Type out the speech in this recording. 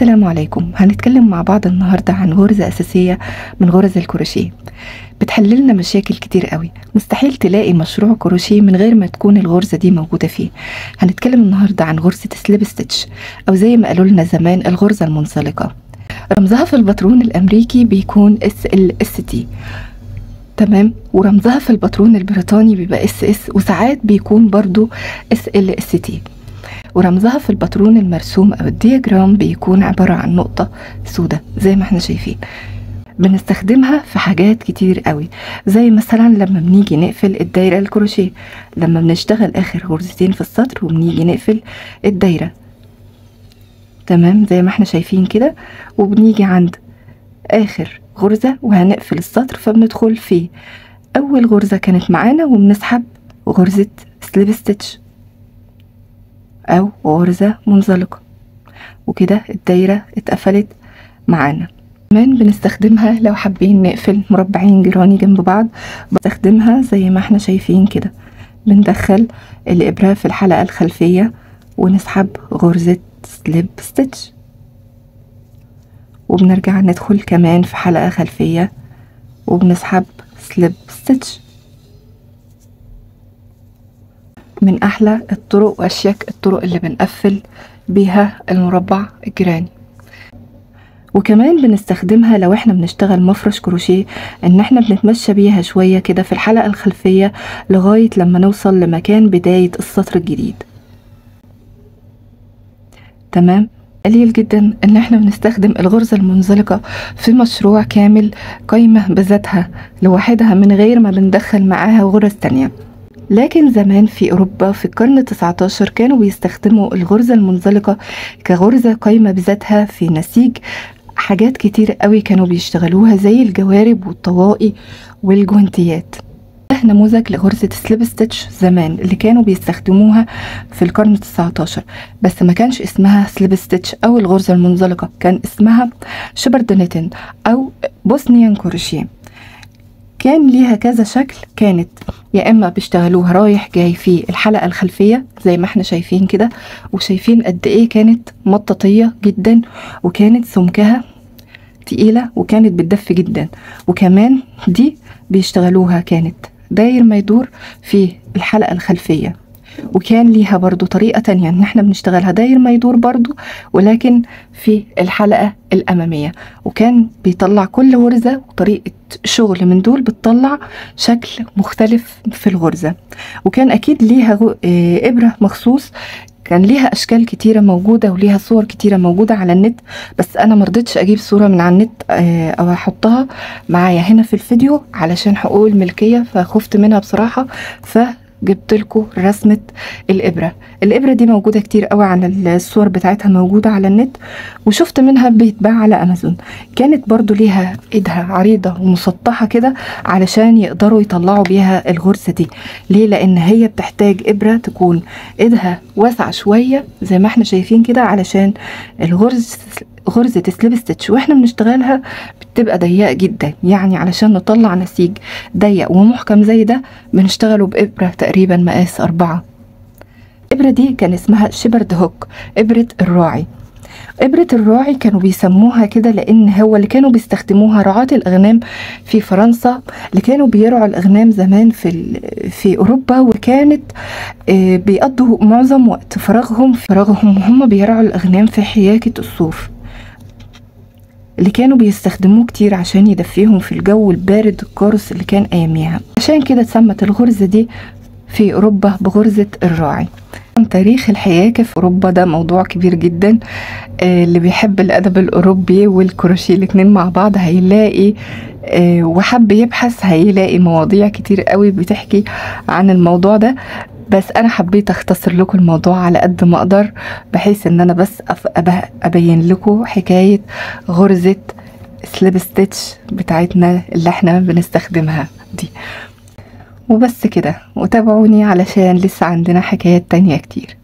السلام عليكم. هنتكلم مع بعض النهاردة عن غرزة أساسية من غرز الكروشيه بتحللنا مشاكل كتير قوي. مستحيل تلاقي مشروع كروشيه من غير ما تكون الغرزة دي موجودة فيه. هنتكلم النهاردة عن غرزة سليب ستيتش، أو زي ما قالوا لنا زمان الغرزة المنزلقة. رمزها في الباترون الأمريكي بيكون SLST، تمام، ورمزها في الباترون البريطاني بيبقى SS، وساعات بيكون برضو SLST، ورمزها في الباترون المرسوم او الدياجرام بيكون عبارة عن نقطة سوداء زي ما احنا شايفين. بنستخدمها في حاجات كتير قوي، زي مثلا لما بنيجي نقفل الدايرة الكروشيه، لما بنشتغل اخر غرزتين في السطر وبنيجي نقفل الدايرة، تمام، زي ما احنا شايفين كده، وبنيجي عند اخر غرزة وهنقفل السطر، فبندخل في اول غرزة كانت معانا وبنسحب غرزة سليب ستيتش او غرزة منزلقة، وكده الدايرة اتقفلت معانا. كمان بنستخدمها لو حابين نقفل مربعين جيراني جنب بعض، بنستخدمها زي ما احنا شايفين كده. بندخل الابرة في الحلقة الخلفية ونسحب غرزة سليب ستيتش، وبنرجع ندخل كمان في حلقة خلفية وبنسحب سليب ستيتش. من احلى الطرق واشيك الطرق اللي بنقفل بيها المربع الجيراني. وكمان بنستخدمها لو احنا بنشتغل مفرش كروشيه، ان احنا بنتمشى بيها شوية كده في الحلقة الخلفية لغاية لما نوصل لمكان بداية السطر الجديد، تمام. قليل جدا ان احنا بنستخدم الغرزة المنزلقة في مشروع كامل، قايمة بذاتها لوحدها من غير ما بندخل معاها غرز تانية. لكن زمان في أوروبا في القرن 19 كانوا بيستخدموا الغرزة المنزلقة كغرزة قايمة بذاتها في نسيج حاجات كتير قوي كانوا بيشتغلوها، زي الجوارب والطواقي والجوانتيات. ده نموذج لغرزة سليب ستيتش زمان اللي كانوا بيستخدموها في القرن 19، بس ما كانش اسمها سليب ستيتش أو الغرزة المنزلقة، كان اسمها شبردنيتن أو بوسنيان كروشيه. كان ليها كذا شكل، كانت يا اما بيشتغلوها رايح جاي في الحلقة الخلفية زي ما احنا شايفين كده، وشايفين قد ايه كانت مطاطية جدا، وكانت سمكها تقيلة، وكانت بتدف جدا. وكمان دي بيشتغلوها كانت داير ما يدور في الحلقة الخلفية، وكان ليها برضو طريقة تانية ان احنا بنشتغلها داير ما يدور برضو ولكن في الحلقة الأمامية، وكان بيطلع كل غرزة وطريقة شغل من دول بتطلع شكل مختلف في الغرزة. وكان أكيد ليها إبرة مخصوص، كان ليها أشكال كتيرة موجودة وليها صور كتيرة موجودة على النت، بس أنا مرضتش أجيب صورة من على النت أو أحطها معايا هنا في الفيديو علشان حقوق الملكية، فخفت منها بصراحة، جبت لكم رسمة الإبرة دي موجودة كتير قوي على الصور بتاعتها موجودة على النت، وشفت منها بيتباع على أمازون. كانت برضو ليها إيدها عريضة ومسطحة كده علشان يقدروا يطلعوا بيها الغرزة دي. ليه؟ لأن هي بتحتاج إبرة تكون إيدها واسعة شوية زي ما احنا شايفين كده، علشان غرزة سليب ستيتش واحنا بنشتغلها بتبقى ضيقة جدا، يعني علشان نطلع نسيج ضيق ومحكم زي ده بنشتغله بإبرة تقريبا مقاس 4. الإبرة دي كان اسمها شيبرد هوك، إبرة الراعي. إبرة الراعي كانوا بيسموها كده لأن هو اللي كانوا بيستخدموها رعاة الأغنام في فرنسا، اللي كانوا بيرعوا الأغنام زمان في أوروبا، وكانت بيقضوا معظم وقت فراغهم وهم بيرعوا الأغنام في حياكة الصوف، اللي كانوا بيستخدموه كتير عشان يدفيهم في الجو البارد القارس اللي كان أياميها. عشان كده اتسمت الغرزة دي في أوروبا بغرزة الراعي. تاريخ الحياكة في أوروبا ده موضوع كبير جدا، اللي بيحب الأدب الأوروبي والكروشيه الاتنين مع بعض هيلاقي وحب يبحث هيلاقي مواضيع كتير قوي بتحكي عن الموضوع ده، بس أنا حبيت أختصر لكم الموضوع على قد ما أقدر، بحيث إن أنا بس أبين لكم حكاية غرزة سليب ستيتش بتاعتنا اللي احنا بنستخدمها دي. وبس كده، وتابعوني علشان لسه عندنا حكايات تانية كتير.